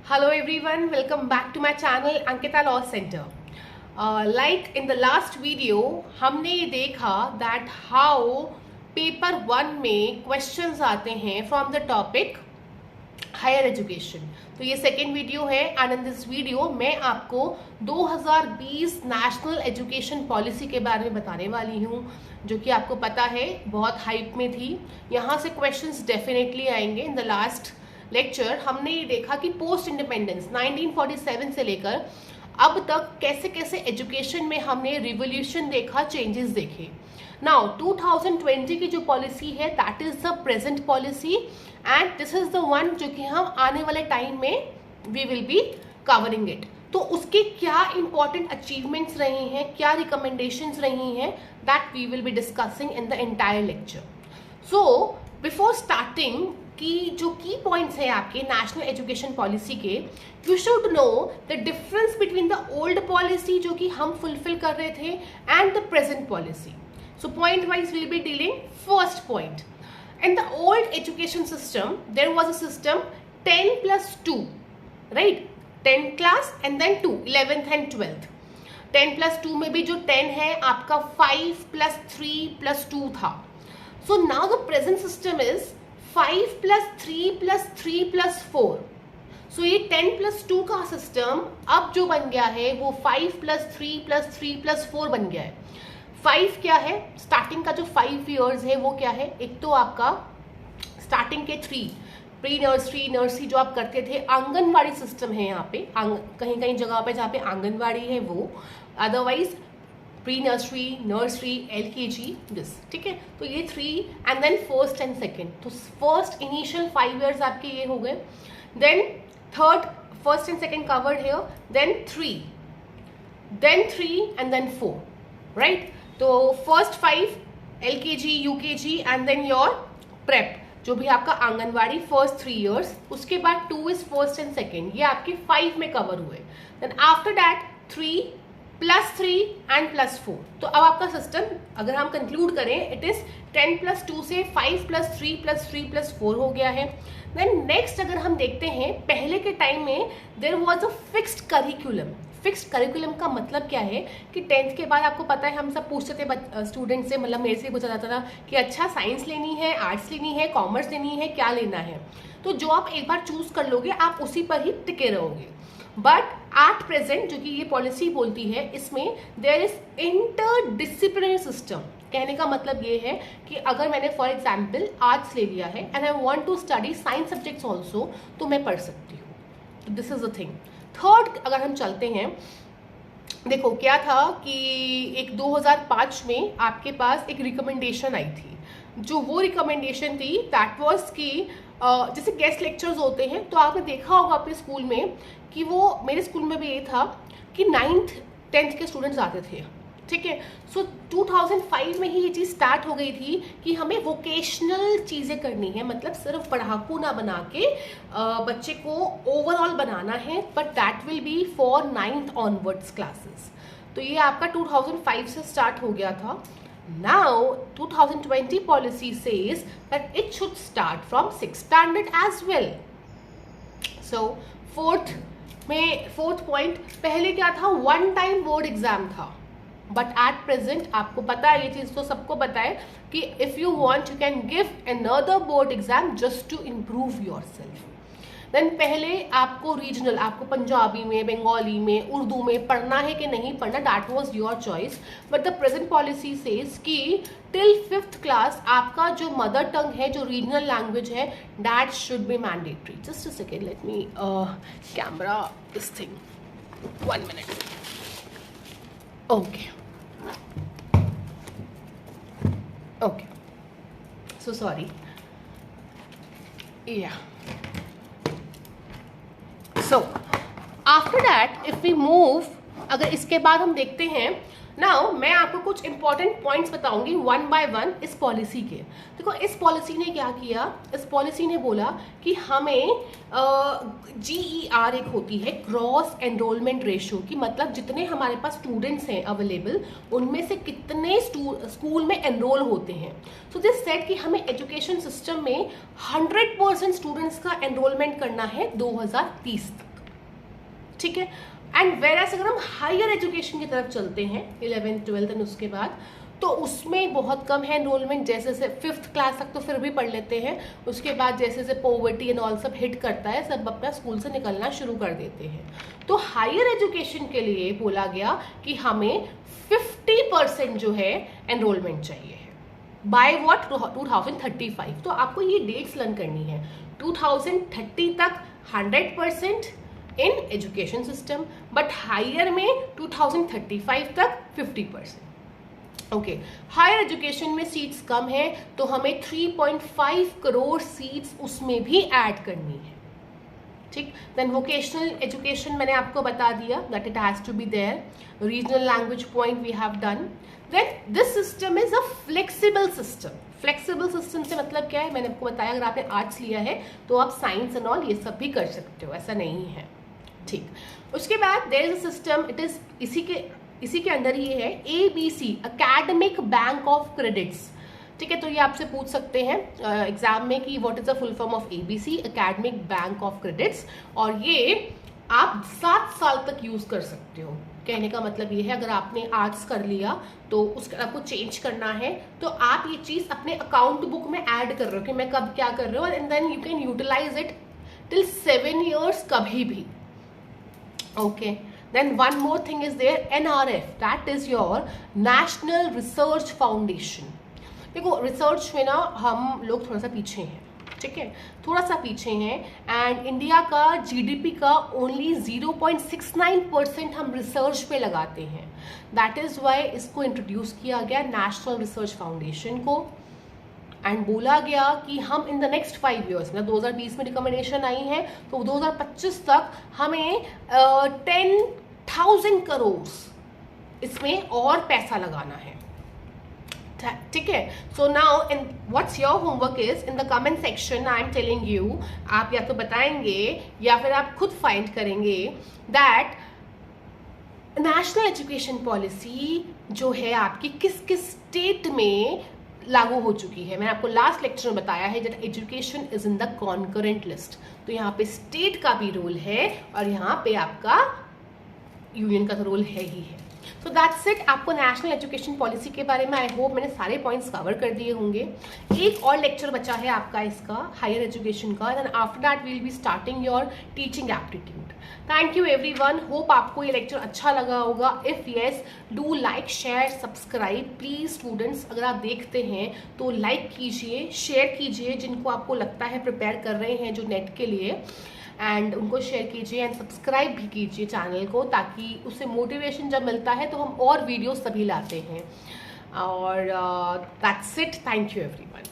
Hello everyone, welcome back to my channel Ankita Law Center. Like in the last video, हमने ये देखा that how paper 1 में questions आते हैं from the topic higher education. तो ये सेकेंड वीडियो है एंड इन दिस वीडियो मैं आपको 2020 नेशनल एजुकेशन पॉलिसी के बारे में बताने वाली हूँ, जो कि आपको पता है बहुत हाइप में थी. यहाँ से क्वेश्चंस डेफिनेटली आएंगे. इन द लास्ट लेक्चर हमने ये देखा कि पोस्ट इंडिपेंडेंस 1947 से लेकर अब तक कैसे कैसे एजुकेशन में हमने रिवोल्यूशन देखा, चेंजेस देखे. नाउ 2020 की जो पॉलिसी है that is the present policy and this is the one जो कि हम आने वाले टाइम में we will be covering it. तो उसके क्या इंपॉर्टेंट अचीवमेंट्स रहे हैं, क्या रिकमेंडेशंस रही हैं, that we will be discussing in the entire lecture. So before starting की जो की पॉइंट्स हैं आपके नेशनल एजुकेशन पॉलिसी के, you should know the difference between the old policy जो कि हम फुलफिल कर रहे थे and the present policy. So point wise we'll be dealing. First point, in the old education system there was a system 10 plus 2, right? 10 class and then 2, 11th and 12th. 10 plus 2 में भी जो 10 है आपका 5 plus 3 plus 2 था. So now the present system is 5 plus 3 plus 3 plus 4. So ये 10 plus 2 का system अब जो बन गया है वो 5 plus 3 plus 3 plus 4 बन गया है. 5 क्या है, स्टार्टिंग का जो 5 इयर्स है वो क्या है, एक तो आपका स्टार्टिंग के 3 प्री नर्सरी, नर्सरी जो आप करते थे, आंगनवाड़ी सिस्टम है यहाँ पे, कहीं कहीं जगह पे जहाँ पे आंगनवाड़ी है वो, otherwise pre nursery, nursery, LKG this, ठीक है. तो ये 3 and then first and second. तो फर्स्ट इनिशियल 5 इयर्स आपके ये हो गए. Then third, first and second covered here, then 3 and then 4, right. तो first 5 LKG, UKG and then your prep जो भी आपका आंगनवाड़ी, फर्स्ट 3 इयर्स. उसके बाद 2 इज फर्स्ट एंड सेकेंड, ये आपके 5 में कवर हुए. Then after that 3 plus 3 and plus 4. तो अब आपका सिस्टम अगर हम कंक्लूड करें इट इज 10 प्लस 2 से 5 प्लस 3 प्लस 3 प्लस 4 हो गया है. देन नेक्स्ट अगर हम देखते हैं, पहले के टाइम में there was a fixed curriculum. Fixed curriculum का मतलब क्या है कि 10th के बाद आपको पता है हम सब पूछते थे स्टूडेंट से, मतलब मेरे से पूछा जाता था कि अच्छा साइंस लेनी है, आर्ट्स लेनी है, कॉमर्स लेनी है, क्या लेना है. तो जो आप एक बार चूज कर लोगे आप उसी पर ही टिके रहोगे. बट एट प्रेजेंट जो कि ये पॉलिसी बोलती है, इसमें देयर इज इंटरडिसिप्लिनरी सिस्टम. कहने का मतलब ये है कि अगर मैंने फॉर एग्जाम्पल आर्ट्स ले लिया है and I want to study science subjects also, तो मैं पढ़ सकती हूँ. This is a thing. Third अगर हम चलते हैं, देखो क्या था कि एक 2005 में आपके पास एक रिकमेंडेशन आई थी. जो वो रिकमेंडेशन थी दैट वाज कि जैसे गेस्ट लेक्चर्स होते हैं, तो आपने देखा होगा अपने स्कूल में कि वो, मेरे स्कूल में भी ये था कि 9th 10th के स्टूडेंट्स आते थे, ठीक है. सो 2005 में ही ये चीज़ स्टार्ट हो गई थी कि हमें वोकेशनल चीज़ें करनी है, मतलब सिर्फ पढ़ाकू ना बना के बच्चे को ओवरऑल बनाना है, but that will be for 9th onwards classes. तो ये आपका 2005 से स्टार्ट हो गया था. Now 2020 policy says that it should start from 6th standard as well. So fourth point, पहले क्या था, 1 टाइम बोर्ड एग्जाम था, बट एट प्रेजेंट आपको पता है, ये चीज तो सबको पता है कि if you want you can give another board exam just to improve yourself. Then पहले आपको रीजनल, आपको पंजाबी में, बंगाली में, उर्दू में पढ़ना है कि नहीं पढ़ना, that was your choice. But the present policy says कि टिल 5th क्लास आपका जो मदर टंग है, जो रीजनल लैंग्वेज है, that should be mandatory. Just a second, let me camera this thing, 1 minute. Okay, so sorry. Yeah, so after that if we move, अगर इसके बाद हम देखते हैं, नाउ मैं आपको कुछ इंपॉर्टेंट पॉइंट्स बताऊंगी 1 by 1 इस पॉलिसी के. देखो इस पॉलिसी ने क्या किया, इस पॉलिसी ने बोला कि हमें GER एक होती है, ग्रॉस एनरोलमेंट रेशियो की, मतलब जितने हमारे पास स्टूडेंट्स हैं अवेलेबल उनमें से कितने स्कूल में एनरोल होते हैं. सो दिस सेट कि हमें एजुकेशन सिस्टम में 100% स्टूडेंट्स का एनरोलमेंट करना है 2030 तक. ठीक है। एंड वेरास अगर हम हायर एजुकेशन की तरफ चलते हैं 11th 12th एंड उसके बाद, तो उसमें बहुत कम है एनरोलमेंट। जैसे जैसे 5th क्लास तक तो फिर भी पढ़ लेते हैं, उसके बाद जैसे जैसे पॉवर्टी एंड ऑल सब हिट करता है, सब अपना स्कूल से निकलना शुरू कर देते हैं। तो हायर एजुकेशन के लिए बोला गया कि हमें 50% जो है एनरोलमेंट चाहिए है बाय व्हाट 2035। तो आपको ये डेट्स लर्न करनी है। 2030 तक 100% in education system, but higher में 2035 तक 50%। ओके, हायर एजुकेशन में सीट्स कम है तो हमें 3.5 करोड़ सीट्स उसमें भी ऐड करनी है, ठीक। देन वोकेशनल एजुकेशन मैंने आपको बता दिया that it has to be there. Regional language point we have done. Then this system is a flexible system. Flexible system से मतलब क्या है, मैंने आपको बताया अगर आपने आर्ट्स लिया है तो आप साइंस एंड ऑल ये सब भी कर सकते हो, ऐसा नहीं है, ठीक। उसके बाद there is a system, it is इसी के अंदर ये है ABC academic bank of credits, ठीक है। तो ये आपसे पूछ सकते हैं एग्जाम में कि what is the full form of ABC academic bank of credits, और ये आप 7 साल तक यूज कर सकते हो। कहने का मतलब ये है अगर आपने आर्ट्स कर लिया तो उसका आपको चेंज करना है तो आप ये चीज अपने अकाउंट बुक में ऐड कर रहे हो कि मैं कब क्या कर रहा हूँ, and then you can utilize it till 7 years कभी भी। ओके, then one more thing is there, NRF, that is your National Research Foundation। देखो रिसर्च में ना हम लोग थोड़ा सा पीछे हैं, ठीक है, थोड़ा सा पीछे हैं। एंड इंडिया का GDP का ओनली 0.69% हम रिसर्च पे लगाते हैं। दैट इज वाई इसको इंट्रोड्यूस किया गया नेशनल रिसर्च फाउंडेशन को, एंड बोला गया कि हम इन द नेक्स्ट 5 years में 2020 में रिकमेंडेशन आई है तो 2025 तक हमें 10,000 करोड़ इसमें और पैसा लगाना है, ठीक है। So now in what's your homework is in the comment section I am telling you, आप या तो बताएंगे या फिर आप खुद फाइंड करेंगे दैट नेशनल एजुकेशन पॉलिसी जो है आपकी किस किस स्टेट में लागू हो चुकी है। मैंने आपको लास्ट लेक्चर में बताया है that education is in the concurrent list. तो यहाँ पे स्टेट का भी रोल है और यहाँ पे आपका यूनियन का तो रोल है ही है। So that's it. आपको नेशनल एजुकेशन पॉलिसी के बारे में आई होप मैंने सारे पॉइंट्स कवर कर दिए होंगे। एक और लेक्चर बचा है आपका इसका हायर एजुकेशन का, and after that we will be starting your teaching aptitude. Thank you everyone, hope आपको ये लेक्चर अच्छा लगा होगा। If yes, do like share subscribe please. Students अगर आप देखते हैं तो लाइक कीजिए, शेयर कीजिए जिनको आपको लगता है प्रिपेयर कर रहे हैं जो नेट के लिए, एंड उनको शेयर कीजिए एंड सब्सक्राइब भी कीजिए चैनल को, ताकि उससे मोटिवेशन जब मिलता है तो हम और वीडियोस तभी लाते हैं। और that's it, thank you everyone.